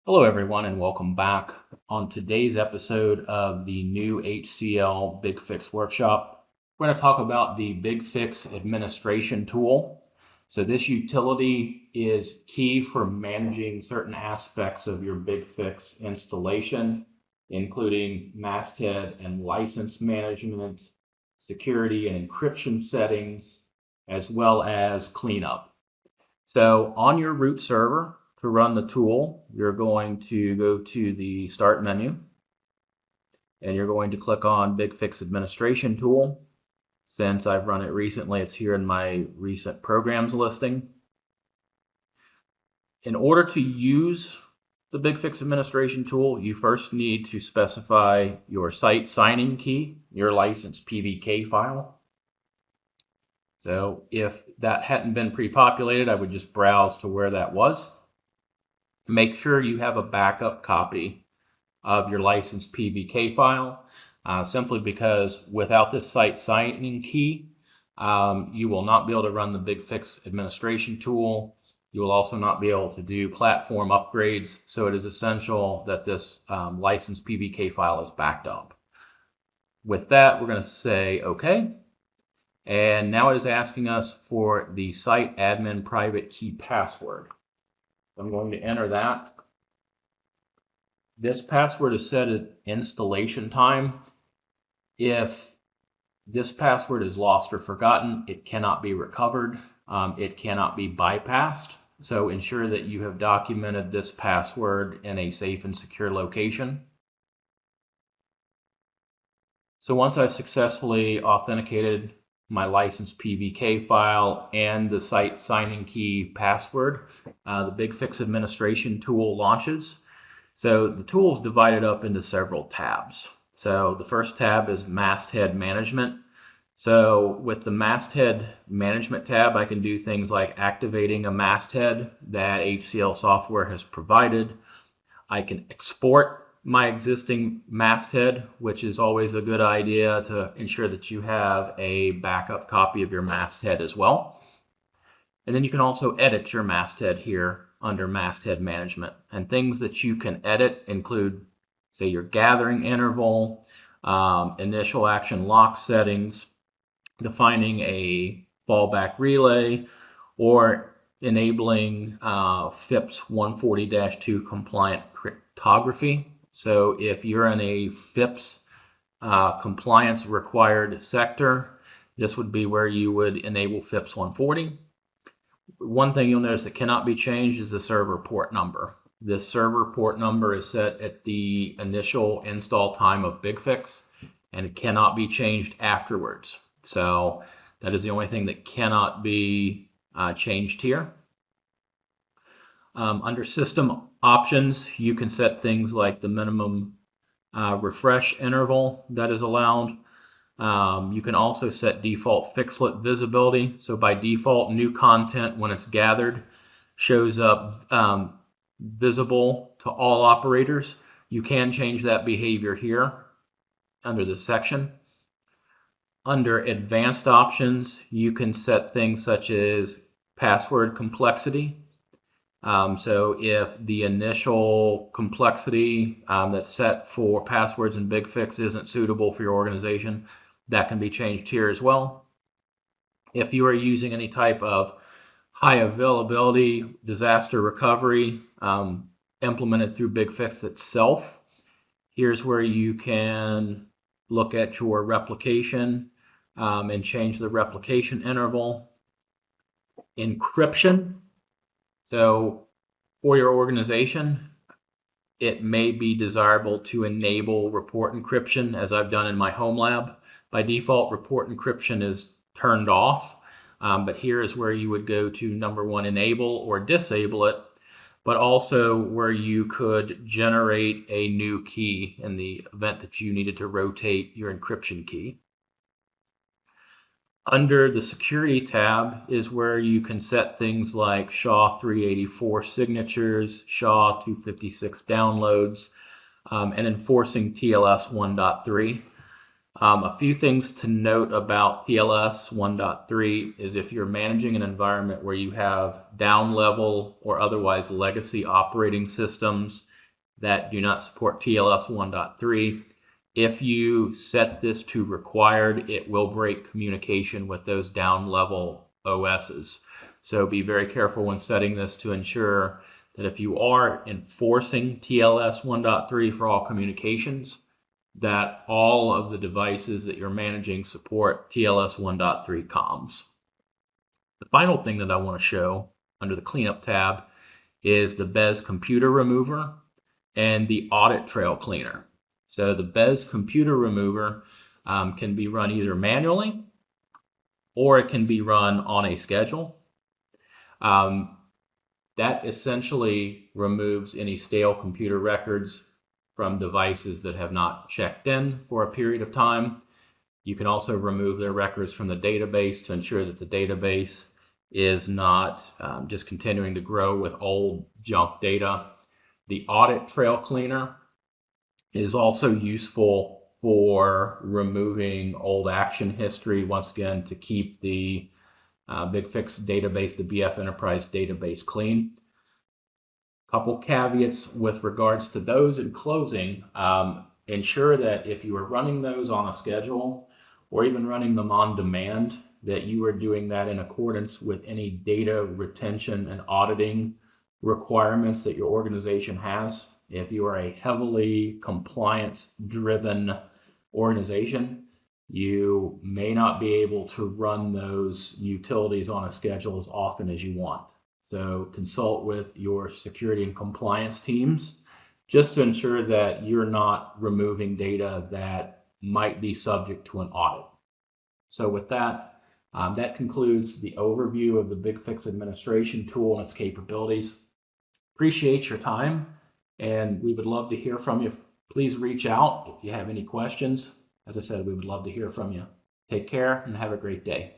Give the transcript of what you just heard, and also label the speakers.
Speaker 1: Hello, everyone, and welcome back. On today's episode of the new HCL BigFix workshop, we're going to talk about the BigFix administration tool. So this utility is key for managing certain aspects of your BigFix installation, including masthead and license management, security and encryption settings, as well as cleanup. So on your root server, to run the tool, you're going to go to the Start menu, and you're going to click on BigFix Administration Tool. Since I've run it recently, it's here in my recent programs listing. In order to use the BigFix Administration Tool, you first need to specify your site signing key, your license PVK file. So if that hadn't been pre-populated, I would just browse to where that was. Make sure you have a backup copy of your license PVK file, simply because without this site signing key, you will not be able to run the BigFix administration tool. You will also not be able to do platform upgrades, so it is essential that this license PVK file is backed up. With that, we're going to say OK. And now it is asking us for the site admin private key password. I'm going to enter that. This password is set at installation time. If this password is lost or forgotten, it cannot be recovered. It cannot be bypassed. So ensure that you have documented this password in a safe and secure location. So once I've successfully authenticated my license PVK file and the site signing key password, the BigFix administration tool launches. So the tool is divided up into several tabs. So the first tab is masthead management. So with the masthead management tab, I can do things like activating a masthead that HCL software has provided. I can export my existing masthead, which is always a good idea to ensure that you have a backup copy of your masthead as well. And then you can also edit your masthead here under masthead management. And things that you can edit include, say, your gathering interval, initial action lock settings, defining a fallback relay, or enabling FIPS 140-2 compliant cryptography. So if you're in a FIPS compliance required sector, this would be where you would enable FIPS 140. One thing you'll notice that cannot be changed is the server port number. This server port number is set at the initial install time of BigFix, and it cannot be changed afterwards. So that is the only thing that cannot be changed here. Under system options, you can set things like the minimum refresh interval that is allowed. You can also set default fixlet visibility. So by default, new content, when it's gathered, shows up visible to all operators. You can change that behavior here under this section. Under advanced options, you can set things such as password complexity. So if the initial complexity that's set for passwords in BigFix isn't suitable for your organization, that can be changed here as well. If you are using any type of high availability disaster recovery implemented through BigFix itself, here's where you can look at your replication and change the replication interval. Encryption. So for your organization, it may be desirable to enable report encryption, as I've done in my home lab. By default, report encryption is turned off, but here is where you would go to number one, enable or disable it, but also where you could generate a new key in the event that you needed to rotate your encryption key. Under the security tab is where you can set things like SHA-384 signatures, SHA-256 downloads, and enforcing TLS 1.3. A few things to note about TLS 1.3 is if you're managing an environment where you have down level or otherwise legacy operating systems that do not support TLS 1.3. If you set this to required, it will break communication with those down level OSs. So be very careful when setting this to ensure that if you are enforcing TLS 1.3 for all communications, that all of the devices that you're managing support TLS 1.3 comms. The final thing that I want to show under the cleanup tab is the BES computer remover and the audit trail cleaner. So the BES computer remover can be run either manually or it can be run on a schedule. That essentially removes any stale computer records from devices that have not checked in for a period of time. You can also remove their records from the database to ensure that the database is not just continuing to grow with old junk data. The audit trail cleaner is also useful for removing old action history, once again, to keep the BigFix database, the BF Enterprise database, clean. Couple caveats with regards to those in closing. Ensure that if you are running those on a schedule or even running them on demand, that you are doing that in accordance with any data retention and auditing requirements that your organization has. If you are a heavily compliance-driven organization, you may not be able to run those utilities on a schedule as often as you want. So consult with your security and compliance teams just to ensure that you're not removing data that might be subject to an audit. So with that, that concludes the overview of the BigFix administration tool and its capabilities. Appreciate your time, and we would love to hear from you. Please reach out if you have any questions. As I said, we would love to hear from you. Take care and have a great day.